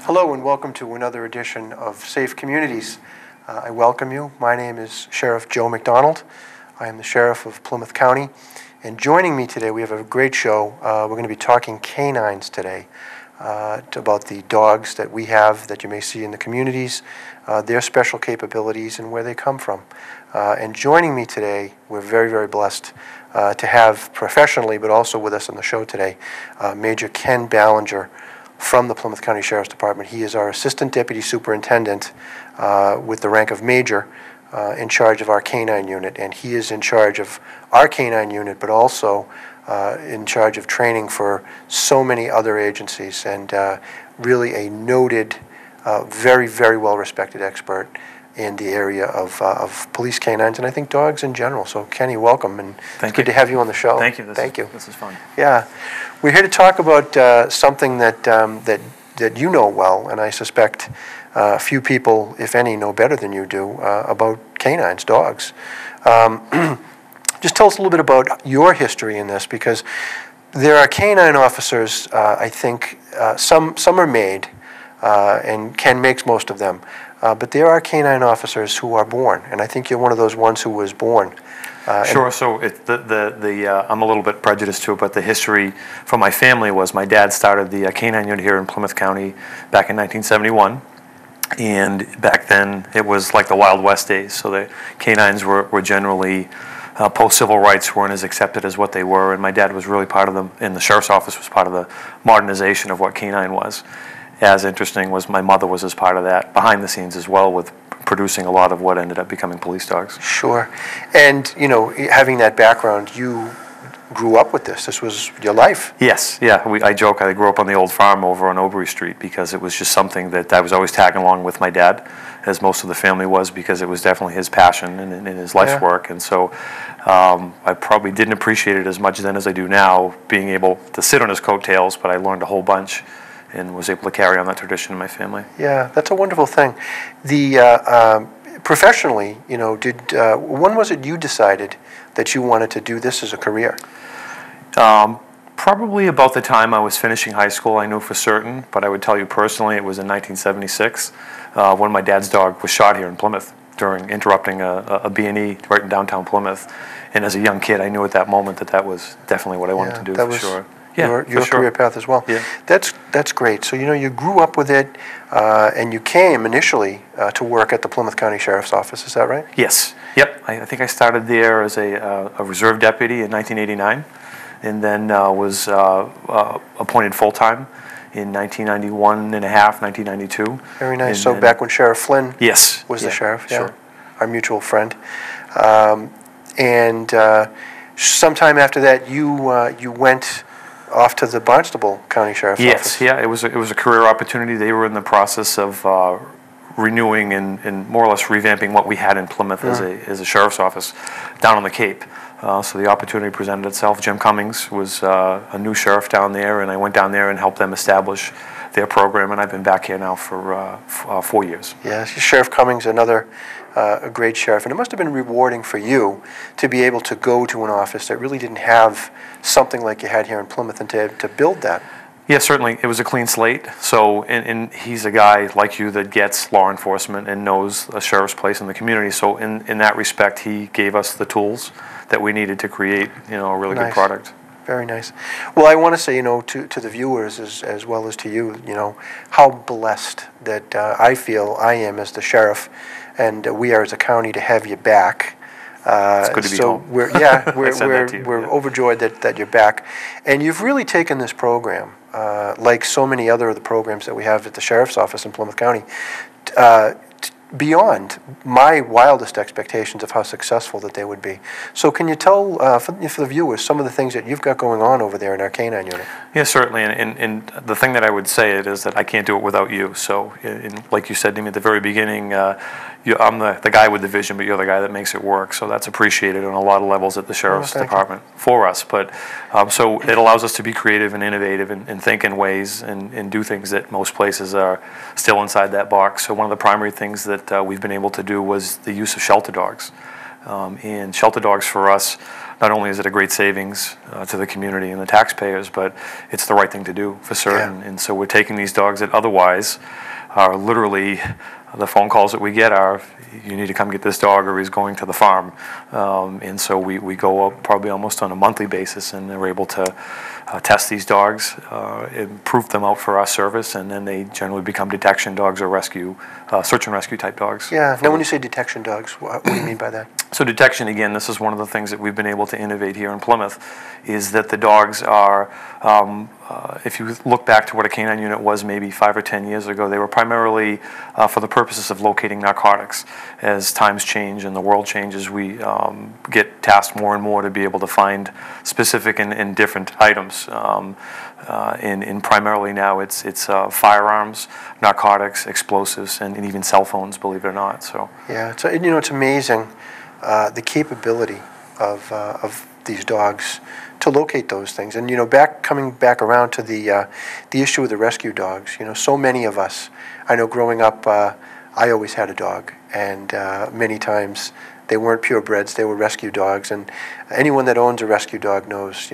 Hello and welcome to another edition of Safe Communities. I welcome you. My name is Sheriff Joe McDonald. I am the Sheriff of Plymouth County. And joining me today, we have a great show. We're going to be talking canines today, about the dogs that we have that you may see in the communities, their special capabilities and where they come from. And joining me today, we're very, very blessed to have professionally, but also with us on the show today, Major Ken Ballinger from the Plymouth County Sheriff's Department. He is our Assistant Deputy Superintendent with the rank of Major in charge of our canine unit, and he is in charge of our canine unit, but also in charge of training for so many other agencies, and really a noted, very, very well-respected expert in the area of police canines, and I think dogs in general. So, Kenny, welcome, and it's good to have you on the show. Thank you. Thank you. This is fun. Yeah. We're here to talk about something that you know well, and I suspect few people, if any, know better than you do about canines, dogs. Just tell us a little bit about your history in this, because there are canine officers, I think, some are made, and Ken makes most of them, but there are canine officers who are born, and I think you're one of those ones who was born. Sure. So I'm a little bit prejudiced to it, but the history from my family was my dad started the canine unit here in Plymouth County back in 1971. And back then, it was like the Wild West days. So the canines were generally, post-civil rights weren't as accepted as what they were. And my dad was really part of them, and the sheriff's office was part of the modernization of what canine was. As interesting was my mother was as part of that, behind the scenes as well, with producing a lot of what ended up becoming police dogs. Sure. And, you know, having that background, you grew up with this. This was your life. Yes, yeah. I joke I grew up on the old farm over on Obery Street because it was just something that I was always tagging along with my dad, as most of the family was, because it was definitely his passion and his life's work. And so I probably didn't appreciate it as much then as I do now, being able to sit on his coattails, but I learned a whole bunch and was able to carry on that tradition in my family. Yeah, that's a wonderful thing. The professionally, you know, when was it you decided that you wanted to do this as a career? Probably about the time I was finishing high school, I knew for certain, but I would tell you personally it was in 1976 when my dad's dog was shot here in Plymouth during interrupting a B&E right in downtown Plymouth. And as a young kid, I knew at that moment that was definitely what I wanted to do, for sure. Your career path as well. Yeah. That's great. So, you know, you grew up with it, and you came initially to work at the Plymouth County Sheriff's Office. Is that right? Yes. Yep. I think I started there as a reserve deputy in 1989, and then was appointed full-time in 1991 and a half, 1992. Very nice. So back when Sheriff Flynn was the sheriff. Yeah. Sure. Our mutual friend. And sometime after that, you went off to the Barnstable County Sheriff's Office. Yes, yeah, it was a career opportunity. They were in the process of renewing and more or less revamping what we had in Plymouth as a sheriff's office down on the Cape. So the opportunity presented itself. Jim Cummings was a new sheriff down there, and I went down there and helped them establish their program, and I've been back here now for 4 years. Yes, Sheriff Cummings, another a great sheriff, and it must have been rewarding for you to be able to go to an office that really didn't have something like you had here in Plymouth, and to build that. Yeah, certainly. It was a clean slate. So, and he's a guy like you that gets law enforcement and knows a sheriff's place in the community. So, in that respect, he gave us the tools that we needed to create, you know, a really good product. Very nice. Well, I want to say, you know, to the viewers as well as to you, you know, how blessed that I feel I am as the sheriff, and we are as a county to have you back. It's good to be home. We're overjoyed that you're back, and you've really taken this program, like so many other of the programs that we have at the Sheriff's Office in Plymouth County, beyond my wildest expectations of how successful that they would be. So can you tell, for the viewers, some of the things that you've got going on over there in our canine unit? Yeah, certainly, and the thing that I would say is that I can't do it without you. So, like you said to me at the very beginning, I'm the guy with the vision, but you're the guy that makes it work. So that's appreciated on a lot of levels at the Sheriff's Department for us. But so it allows us to be creative and innovative and think in ways and do things that most places are still inside that box. So one of the primary things that we've been able to do was the use of shelter dogs. And shelter dogs for us not only is it a great savings to the community and the taxpayers, but it's the right thing to do for certain. Yeah. And so we're taking these dogs that otherwise are literally, the phone calls that we get are, you need to come get this dog or he's going to the farm. And so we go up probably almost on a monthly basis, and they're able to test these dogs, proof them out for our service, and then they generally become detection dogs or rescue, search and rescue type dogs. Yeah. Now, when you say detection dogs, what do you mean by that? So detection, again, this is one of the things that we've been able to innovate here in Plymouth, is that the dogs are, if you look back to what a canine unit was maybe 5 or 10 years ago, they were primarily for the purposes of locating narcotics. As times change and the world changes, we get tasked more and more to be able to find specific and different items. And primarily now it's firearms, narcotics, explosives, and even cell phones, believe it or not. So Yeah, so it's amazing the capability of these dogs to locate those things. And coming back around to the issue of the rescue dogs. So many of us. I know growing up, I always had a dog, and many times they weren't purebreds; they were rescue dogs. And anyone that owns a rescue dog knows,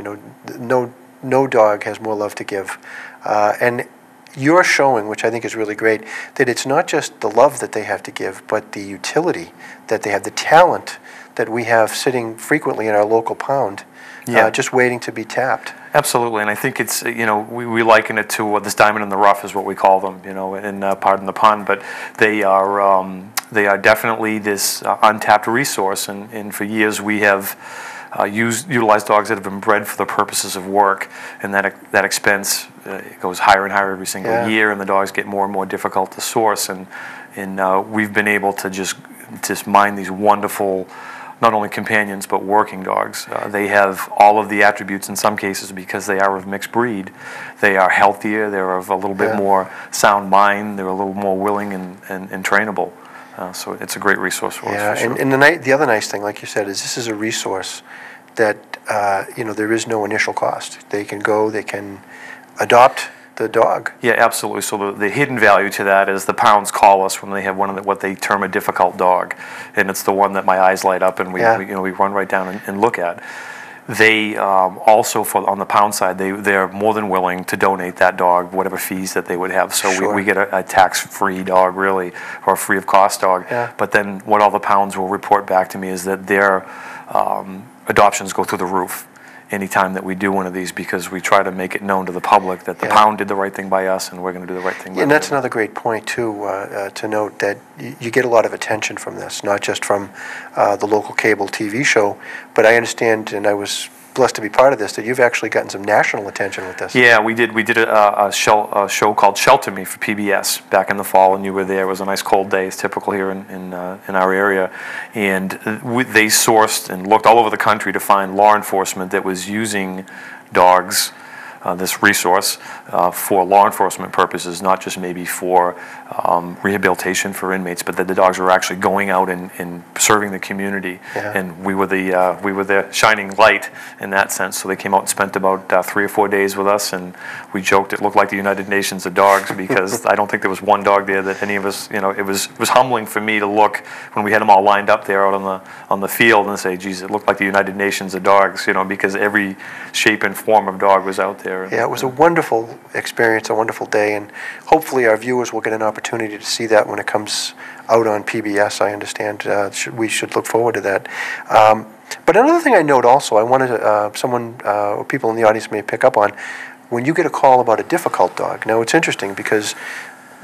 no dog has more love to give. And you're showing, which I think is really great, that it's not just the love that they have to give, but the utility that they have, the talent that we have sitting frequently in our local pound, just waiting to be tapped. Absolutely, and I think it's, we liken it to this diamond in the rough is what we call them, and pardon the pun, but they are definitely this untapped resource, and for years we have utilized dogs that have been bred for the purposes of work, and that expense goes higher and higher every single year, and the dogs get more and more difficult to source, and we've been able to just mine these wonderful, not only companions but working dogs. They have all of the attributes in some cases because they are of mixed breed. They are healthier, they're of a little bit more sound mind, they're a little more willing and trainable. So it's a great resource for us. For sure. And the other nice thing, like you said, is this is a resource that there is no initial cost. They can go, they can adopt the dog. Yeah, absolutely. So the hidden value to that is the pounds call us when they have what they term a difficult dog, and it's the one that my eyes light up and we run right down and look at. They also, on the pound side, they're more than willing to donate that dog, whatever fees that they would have. So we get a tax-free dog, really, or a free of cost dog. Yeah. But then what all the pounds will report back to me is that their adoptions go through the roof anytime that we do one of these, because we try to make it known to the public that the pound did the right thing by us and we're going to do the right thing by them. And that's another great point, too, to note that you get a lot of attention from this, not just from the local cable TV show, but I understand, and I was blessed to be part of this, that you've actually gotten some national attention with this. Yeah, we did. We did a show called Shelter Me for PBS back in the fall, and you were there. It was a nice cold day. It's typical here in our area, and they sourced and looked all over the country to find law enforcement that was using dogs, this resource, for law enforcement purposes, not just maybe for rehabilitation for inmates, but that the dogs were actually going out and serving the community. Yeah. And we were the shining light in that sense. So they came out and spent about 3 or 4 days with us, and we joked it looked like the United Nations of dogs, because I don't think there was one dog there that any of us, it was humbling for me to look when we had them all lined up there out on the field and say, geez, it looked like the United Nations of dogs, because every shape and form of dog was out there. Yeah, it was a wonderful experience, a wonderful day, and hopefully our viewers will get an opportunity to see that when it comes out on PBS. I understand we should look forward to that. But another thing I note also, I wanted or people in the audience may pick up on, when you get a call about a difficult dog. Now, it's interesting because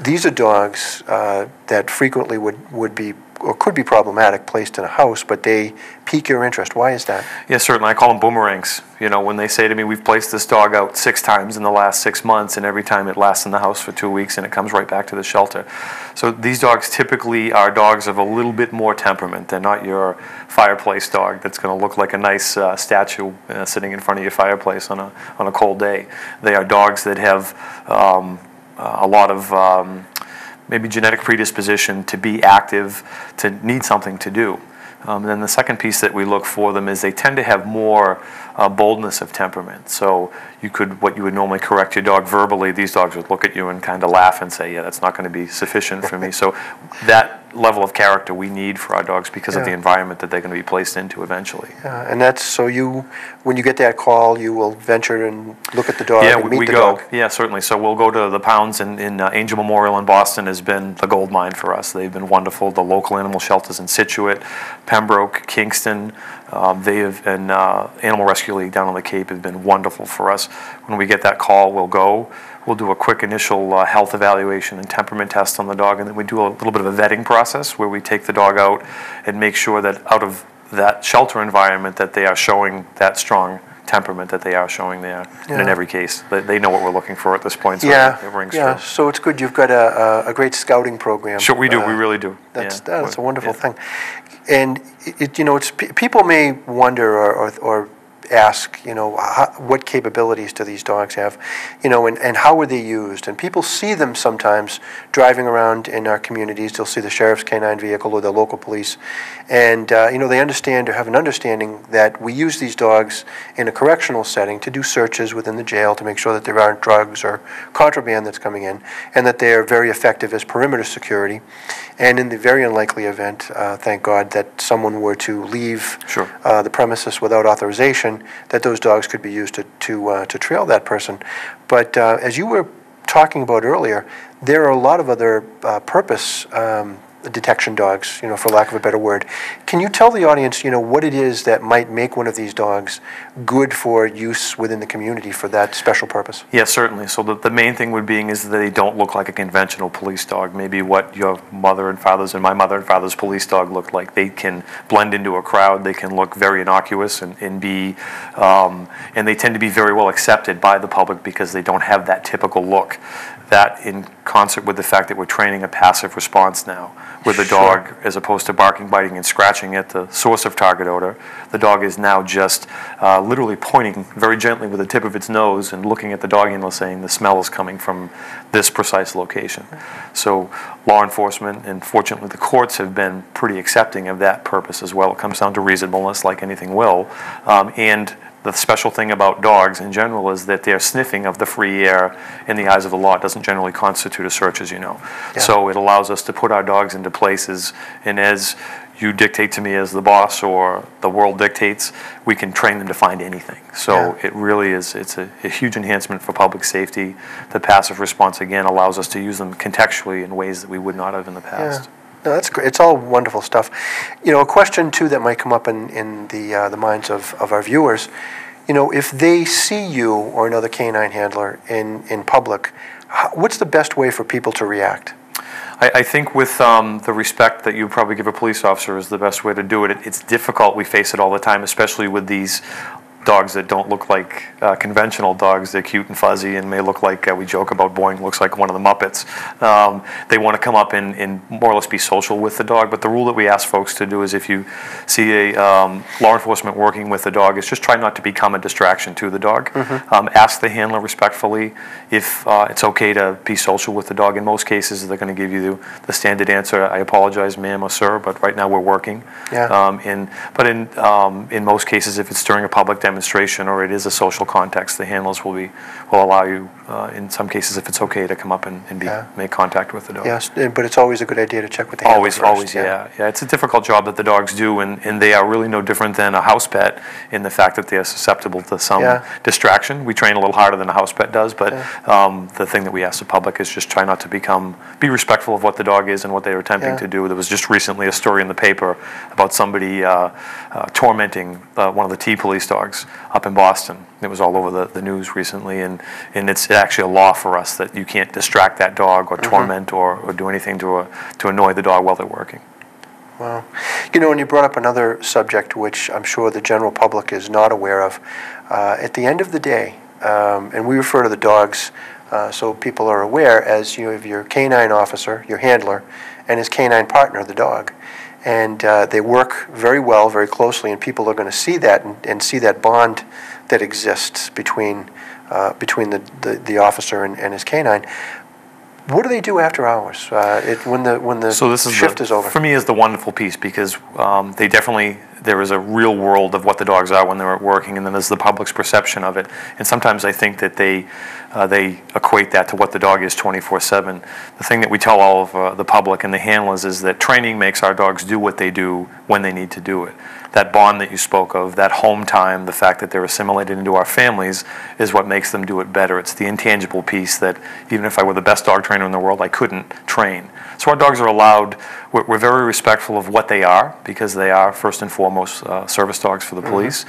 these are dogs that frequently would be or could be problematic placed in a house, but they pique your interest. Why is that? Yeah, certainly. I call them boomerangs. When they say to me, we've placed this dog out 6 times in the last 6 months, and every time it lasts in the house for 2 weeks and it comes right back to the shelter. So these dogs typically are dogs of a little bit more temperament. They're not your fireplace dog that's going to look like a nice statue sitting in front of your fireplace on a cold day. They are dogs that have a lot of maybe genetic predisposition to be active, to need something to do. Then the second piece that we look for them is they tend to have more boldness of temperament. So what you would normally correct your dog verbally, these dogs would look at you and kind of laugh and say, yeah, that's not going to be sufficient for me. So that level of character we need for our dogs because of the environment that they're going to be placed into eventually. And that's so when you get that call, you will venture and look at the dog and meet the dog. Yeah, certainly. So we'll go to the pounds in Angel Memorial in Boston has been the gold mine for us. They've been wonderful. The local animal shelters in Situate, Pembroke, Kingston, and Animal Rescue League down on the Cape have been wonderful for us. When we get that call, we'll go. We'll do a quick initial health evaluation and temperament test on the dog, and then we do a little bit of a vetting process where we take the dog out and make sure that out of that shelter environment that they are showing that strong temperament that they are showing there. And in every case, they know what we're looking for at this point, so it rings true. So it's good you've got a great scouting program. Sure, we do. We really do. That's a wonderful thing. And it's people may wonder or ask, what capabilities do these dogs have, and how are they used? And people see them sometimes driving around in our communities. They'll see the sheriff's canine vehicle or the local police, and they understand or have an understanding that we use these dogs in a correctional setting to do searches within the jail to make sure that there aren't drugs or contraband that's coming in, and that they are very effective as perimeter security. And in the very unlikely event, thank God, that someone were to leave the premises without authorization, that those dogs could be used to trail that person. But as you were talking about earlier, there are a lot of other purpose detection dogs, for lack of a better word. Can you tell the audience, what it is that might make one of these dogs good for use within the community for that special purpose? Yes, certainly. So the main thing would be is that they don't look like a conventional police dog. Maybe what your mother and father's and my mother and father's police dog looked like. They can blend into a crowd. They can look very innocuous and be, and they tend to be very well accepted by the public because they don't have that typical look. That in concert with the fact that we're training a passive response now, where the dog, as opposed to barking, biting, and scratching at the source of target odor, the dog is now just literally pointing very gently with the tip of its nose and looking at the dog handler saying the smell is coming from this precise location. So law enforcement and fortunately the courts have been pretty accepting of that purpose as well. It comes down to reasonableness like anything will. And the special thing about dogs in general is that their sniffing of the free air in the eyes of the law doesn't generally constitute a search, as you know. So it allows us to put our dogs into places, and as you dictate to me as the boss or the world dictates, we can train them to find anything. So it really is, it's a huge enhancement for public safety. The passive response, again, allows us to use them contextually in ways that we would not have in the past. No, that's great. It's all wonderful stuff. A question, too, that might come up in the minds of our viewers, if they see you or another canine handler in public, what's the best way for people to react? I think with the respect that you probably give a police officer is the best way to do it. It's difficult. We face it all the time, especially with these dogs that don't look like conventional dogs. They're cute and fuzzy and may look like, we joke about Boing looks like one of the Muppets. They want to come up and more or less be social with the dog, but the rule that we ask folks to do is if you see a law enforcement working with the dog, is just try not to become a distraction to the dog. Ask the handler respectfully if it's okay to be social with the dog. In most cases, they're going to give you the standard answer, I apologize, ma'am or sir, but right now we're working. But in most cases, if it's during a public demonstration or it is a social context, the handlers will allow you, in some cases, if it's okay, to come up and make contact with the dog. Yes, but it's always a good idea to check with the handler first. Always, yeah. It's a difficult job that the dogs do, and they are really no different than a house pet in the fact that they are susceptible to some distraction. We train a little harder than a house pet does, but the thing that we ask the public is just try not to be respectful of what the dog is and what they are attempting to do. There was just recently a story in the paper about somebody tormenting one of the T police dogs up in Boston. It was all over the news recently, and it's actually a law for us that you can't distract that dog or torment or do anything to annoy the dog while they're working. Wow. And you brought up another subject which I'm sure the general public is not aware of. At the end of the day, and we refer to the dogs so people are aware as you have your canine officer, your handler, and his canine partner, the dog. And they work very well, very closely, and people are going to see that and see that bond that exists between the officer and his canine. What do they do after hours when the shift is over? For me, is the wonderful piece because they there is a real world of what the dogs are when they're working, and then there's the public's perception of it. And sometimes I think that they equate that to what the dog is 24/7. The thing that we tell all of the public and the handlers is that training makes our dogs do what they do when they need to do it. That bond that you spoke of, that home time, the fact that they're assimilated into our families is what makes them do it better. It's the intangible piece that even if I were the best dog trainer in the world, I couldn't train. So our dogs are allowed, we're very respectful of what they are, because they are first and foremost service dogs for the police,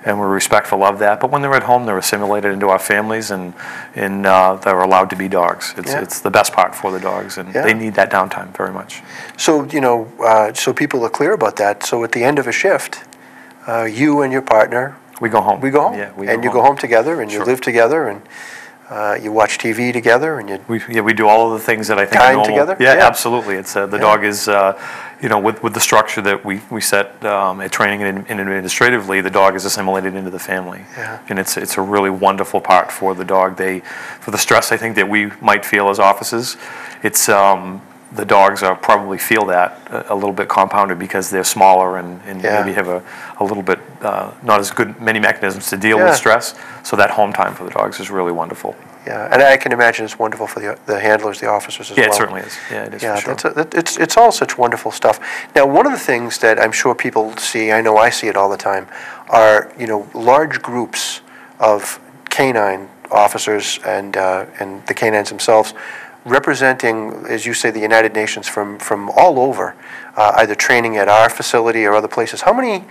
and we're respectful of that. But when they're at home, they're assimilated into our families, and they're allowed to be dogs. It's the best part for the dogs, and they need that downtime very much. So, so people are clear about that. So at the end of a shift, you and your partner... We go home. We go home. Yeah, and you go home together, and you live together, and you watch TV together, and we do all of the things that I think are normal. Together? Yeah, absolutely. It's the dog is, with the structure that we set at training and administratively, the dog is assimilated into the family, and it's a really wonderful part for the dog. For the stress I think that we might feel as officers, it's the dogs probably feel that a little bit compounded because they're smaller and maybe have a little bit not as good many mechanisms to deal with stress. So that home time for the dogs is really wonderful. Yeah, and I can imagine it's wonderful for the handlers, the officers as well. Yeah, it certainly is. Yeah, it is for sure. It's all such wonderful stuff. Now, one of the things that I'm sure people see, I know I see it all the time, are large groups of canine officers and the canines themselves, representing, as you say, the United Nations from all over, either training at our facility or other places. How many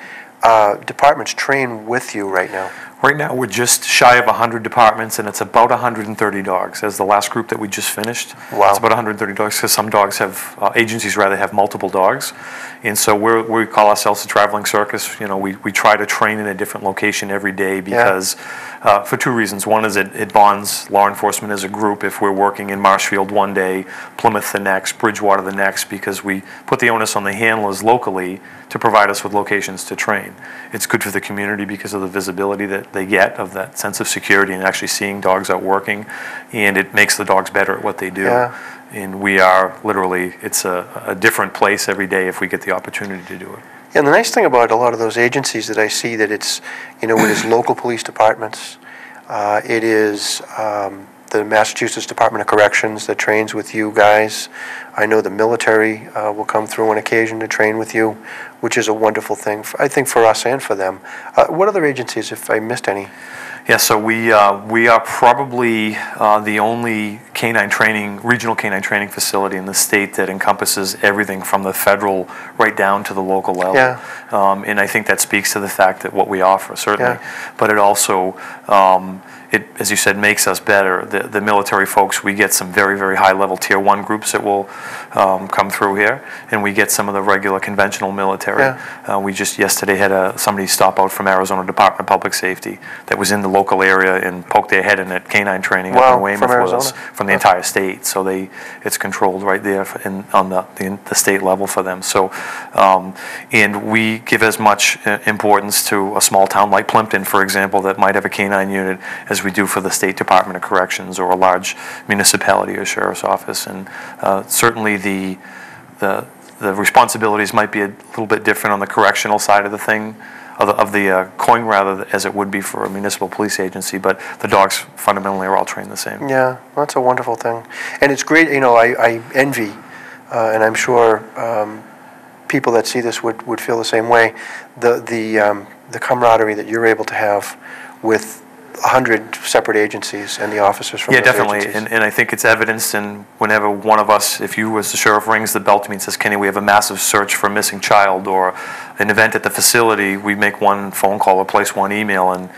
departments train with you right now? Right now, we're just shy of 100 departments, and it's about 130 dogs. As the last group that we just finished, it's about 130 dogs, because some dogs have, agencies rather have multiple dogs. And so we call ourselves a traveling circus. We try to train in a different location every day because, for two reasons. One is it bonds law enforcement as a group. If we're working in Marshfield one day, Plymouth the next, Bridgewater the next, because we put the onus on the handlers locally to provide us with locations to train. It's good for the community because of the visibility that they get of that sense of security and actually seeing dogs out working, and it makes the dogs better at what they do. And we are literally, it's a different place every day if we get the opportunity to do it. And the nice thing about a lot of those agencies that I see, that it's, it is local police departments, it is the Massachusetts Department of Corrections that trains with you guys. I know the military will come through on occasion to train with you, which is a wonderful thing, I think, for us and for them. What other agencies, if I missed any? Yeah, so we are probably the only regional canine training facility in the state that encompasses everything from the federal right down to the local level. And I think that speaks to the fact that what we offer, certainly, but it also, as you said, makes us better. The military folks, we get some very, very high-level Tier 1 groups that will come through here, and we get some of the regular conventional military. We just yesterday had somebody stop out from Arizona Department of Public Safety that was in the local area and poked their head in at canine training up in Weymouth with us from the entire state. So it's controlled right there on the state level for them. So, and we give as much importance to a small town like Plimpton, for example, that might have a canine unit as we do for the State Department of Corrections or a large municipality or sheriff's office. And certainly the responsibilities might be a little bit different on the correctional side of the thing, of the coin, rather, as it would be for a municipal police agency, but the dogs fundamentally are all trained the same. Yeah, that's a wonderful thing. And it's great, I envy, and I'm sure people that see this would feel the same way, the camaraderie that you're able to have with 100 separate agencies and the officers from those definitely, agencies. and I think it's evidenced in whenever one of us, if you as the sheriff rings the bell to me and says, Kenny, we have a massive search for a missing child, or an event at the facility, we make one phone call or place one email, and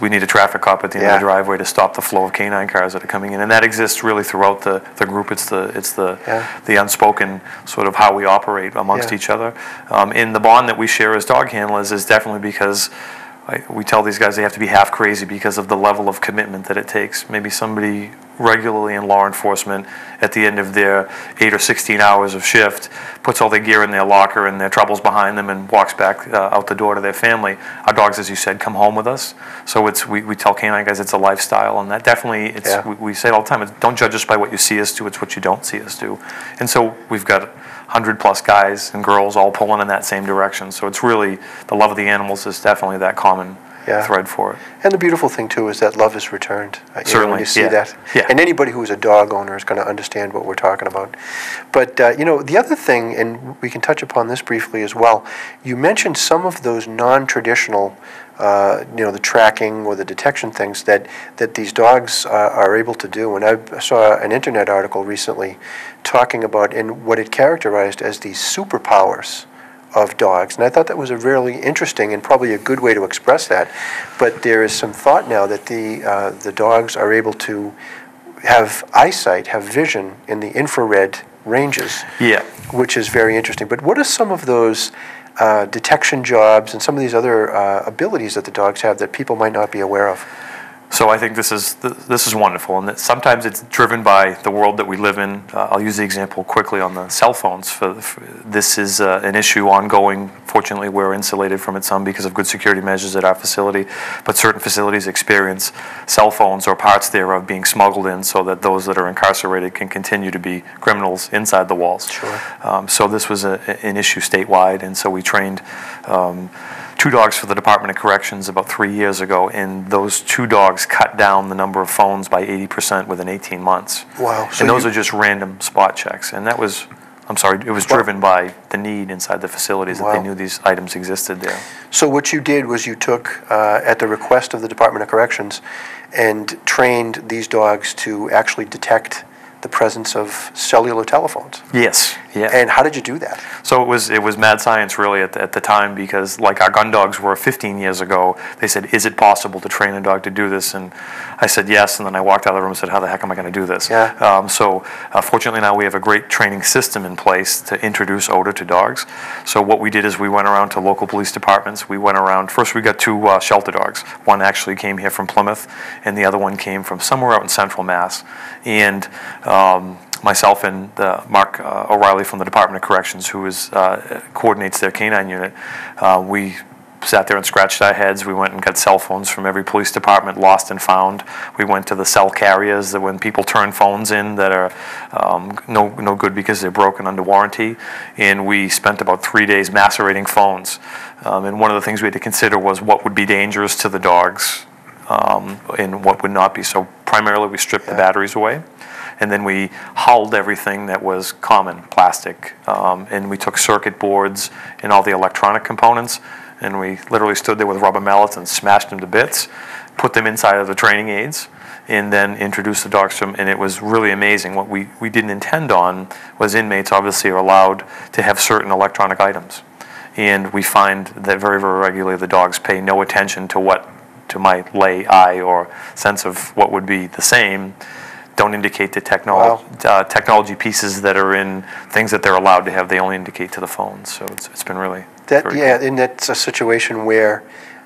we need a traffic cop at the end of the driveway to stop the flow of canine cars that are coming in, and that exists really throughout the group. It's the unspoken sort of how we operate amongst each other. And the bond that we share as dog handlers is definitely because we tell these guys they have to be half crazy because of the level of commitment that it takes. Maybe somebody regularly in law enforcement at the end of their 8 or 16 hours of shift, puts all their gear in their locker and their troubles behind them, and walks back out the door to their family. Our dogs, as you said, come home with us. So we tell canine guys it's a lifestyle, and that definitely, we say it all the time, don't judge us by what you see us do, it's what you don't see us do. And so we've got 100+ guys and girls all pulling in that same direction. So it's really, the love of the animals is definitely that common thread for it. And the beautiful thing too is that love is returned. Certainly, when you see that. Yeah. And anybody who is a dog owner is going to understand what we're talking about. But the other thing, and we can touch upon this briefly as well, you mentioned some of those non-traditional, the tracking or the detection things that these dogs are able to do. And I saw an internet article recently talking about what it characterized as these superpowers of dogs, and I thought that was a really interesting and probably a good way to express that. But there is some thought now that the dogs are able to have eyesight, have vision in the infrared ranges, which is very interesting. But what are some of those detection jobs and some of these other abilities that the dogs have that people might not be aware of? So I think this is wonderful, and that sometimes it's driven by the world that we live in. I'll use the example quickly on the cell phones. This is an issue ongoing. Fortunately, we're insulated from it some because of good security measures at our facility, but certain facilities experience cell phones or parts thereof being smuggled in so that those that are incarcerated can continue to be criminals inside the walls. Sure. So this was an issue statewide, and so we trained 2 dogs for the Department of Corrections about 3 years ago, and those 2 dogs cut down the number of phones by 80% within 18 months. Wow. And those are just random spot checks. And that was, it was driven by the need inside the facilities that they knew these items existed there. So what you did was you took, at the request of the Department of Corrections, and trained these dogs to actually detect the presence of cellular telephones. Yes. Yeah. And how did you do that? So it was mad science really at the time, because like our gun dogs were 15 years ago, they said, is it possible to train a dog to do this? And I said yes, and then I walked out of the room and said, how the heck am I going to do this? Yeah. Fortunately now we have a great training system in place to introduce odor to dogs. So what we did is we went around to local police departments. We went around, first we got 2 shelter dogs. One actually came here from Plymouth, and the other one came from somewhere out in Central Mass. And myself and Mark O'Reilly from the Department of Corrections, who coordinates their canine unit, we sat there and scratched our heads. We went and got cell phones from every police department, lost and found. We went to the cell carriers that when people turn phones in that are no good because they're broken under warranty, and we spent about 3 days macerating phones. And one of the things we had to consider was what would be dangerous to the dogs and what would not be. So primarily we stripped the batteries away. And then we hulled everything that was common, plastic, and we took circuit boards and all the electronic components, and we literally stood there with rubber mallets and smashed them to bits, put them inside of the training aids, and then introduced the dogs to them, and it was really amazing. What we didn't intend on was inmates obviously are allowed to have certain electronic items, and we find that very, very regularly the dogs pay no attention to my lay eye or sense of what would be the same, don't indicate the technology pieces that are in things that they're allowed to have. They only indicate to the phones. So it's been really very good. And that's a situation where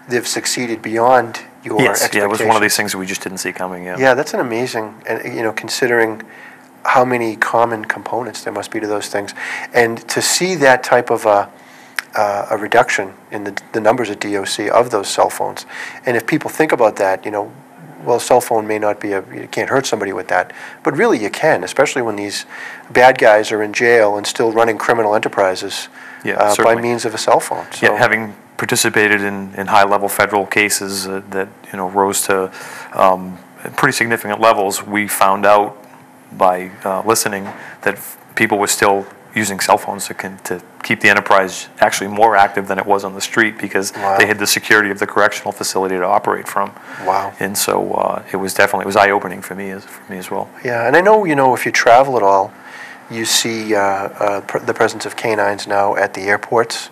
they've succeeded beyond your expectations. Yeah, it was one of these things that we just didn't see coming. Yeah, that's an amazing, and considering how many common components there must be to those things, and to see that type of a reduction in the numbers at DOC of those cell phones, and if people think about that, well, a cell phone may not be you can't hurt somebody with that, but really you can, especially when these bad guys are in jail and still running criminal enterprises by means of a cell phone. So. Yeah, having participated in high-level federal cases that rose to pretty significant levels, we found out by listening that people were still using cell phones to keep the enterprise actually more active than it was on the street, because they had the security of the correctional facility to operate from. Wow. And so it was eye-opening for me as well. Yeah, and I know, if you travel at all, you see the presence of canines now at the airports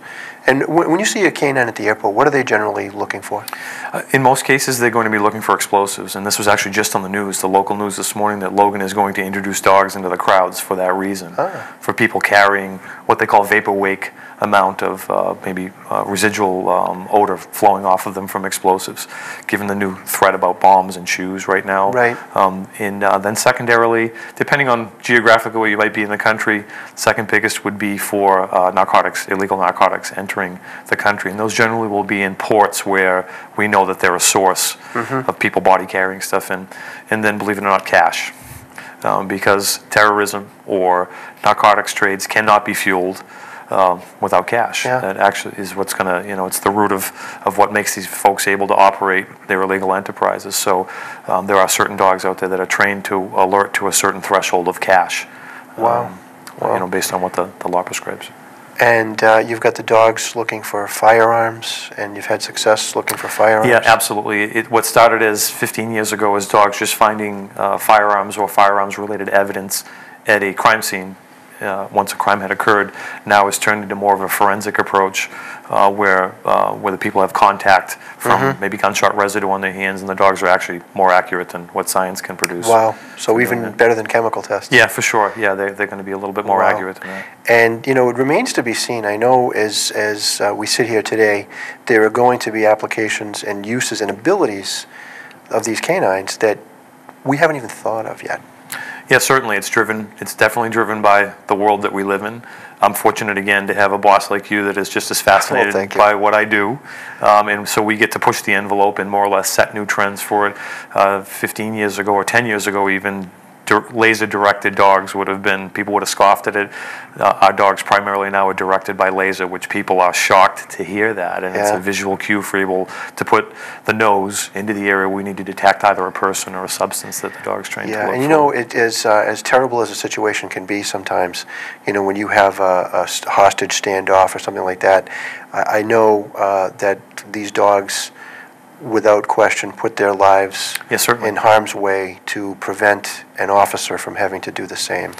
And when you see a canine at the airport, what are they generally looking for? In most cases, they're going to be looking for explosives, and this was actually just on the news, the local news this morning, that Logan is going to introduce dogs into the crowds for that reason, for people carrying what they call vapor wake amount of maybe residual odor flowing off of them from explosives, given the new threat about bombs and shoes right now. Right. And then secondarily, depending on geographically where you might be in the country, second biggest would be for narcotics, illegal narcotics entering the country. And those generally will be in ports where we know that they're a source of people body carrying stuff in. And then, believe it or not, cash. Because terrorism or narcotics trades cannot be fueled without cash. Yeah. That actually is what's going to, it's the root of what makes these folks able to operate their illegal enterprises. So there are certain dogs out there that are trained to alert to a certain threshold of cash. Wow. Based on what the law prescribes. And you've got the dogs looking for firearms, and you've had success looking for firearms? Yeah, absolutely. What started as 15 years ago as dogs just finding firearms or firearms-related evidence at a crime scene once a crime had occurred, now has turned into more of a forensic approach where the people have contact from maybe gunshot residue on their hands, and the dogs are actually more accurate than what science can produce. Wow. So even better than chemical tests. Yeah, for sure. Yeah, they're going to be a little bit more accurate than that. And, it remains to be seen. I know as we sit here today, there are going to be applications and uses and abilities of these canines that we haven't even thought of yet. Yeah, certainly. It's definitely driven by the world that we live in. I'm fortunate, again, to have a boss like you that is just as fascinated by what I do. And so we get to push the envelope and more or less set new trends for it. 15 years ago or 10 years ago even, laser-directed dogs people would have scoffed at it. Our dogs primarily now are directed by laser, which people are shocked to hear that. And it's a visual cue for able to put the nose into the area we need to detect either a person or a substance that the dog's trained to look for. Yeah, and it is as terrible as a situation can be sometimes, when you have a hostage standoff or something like that, I know that these dogs, without question, put their lives in harm's way to prevent an officer from having to do the same.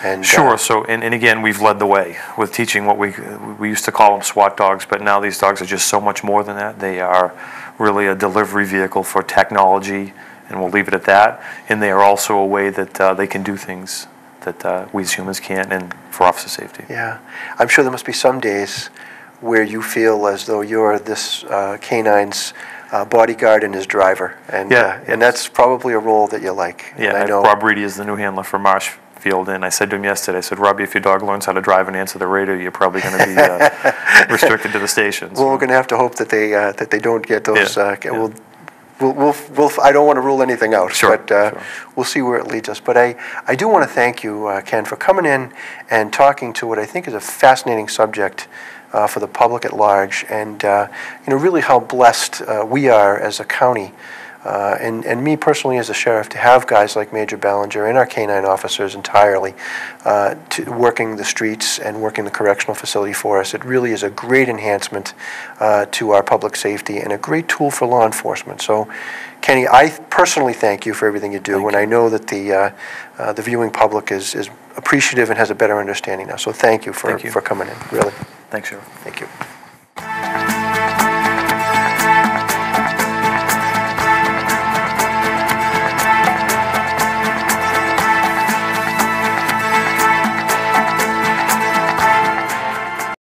And, sure. So, and again, we've led the way with teaching what we used to call them SWAT dogs, but now these dogs are just so much more than that. They are really a delivery vehicle for technology, and we'll leave it at that. And they are also a way that they can do things that we as humans can't, and for officer safety. Yeah. I'm sure there must be some days where you feel as though you're this canine's bodyguard and his driver, and that's probably a role that you like. Yeah, and I know Rob Reedy is the new handler for Marshfield, and I said to him yesterday, I said, Robbie, if your dog learns how to drive and answer the radio, you're probably going to be restricted to the stations. Well, we're going to have to hope that they don't get those. We'll I don't want to rule anything out, but we'll see where it leads us. But I do want to thank you, Ken, for coming in and talking to what I think is a fascinating subject for the public at large, and really how blessed we are as a county, and me personally as a sheriff, to have guys like Major Ballinger and our canine officers entirely working the streets and working the correctional facility for us. It really is a great enhancement to our public safety and a great tool for law enforcement. So, Kenny, I personally thank you for everything you do, and I know that the viewing public is appreciative and has a better understanding now. So thank you for coming in, really. Thanks, Sheriff. Thank you.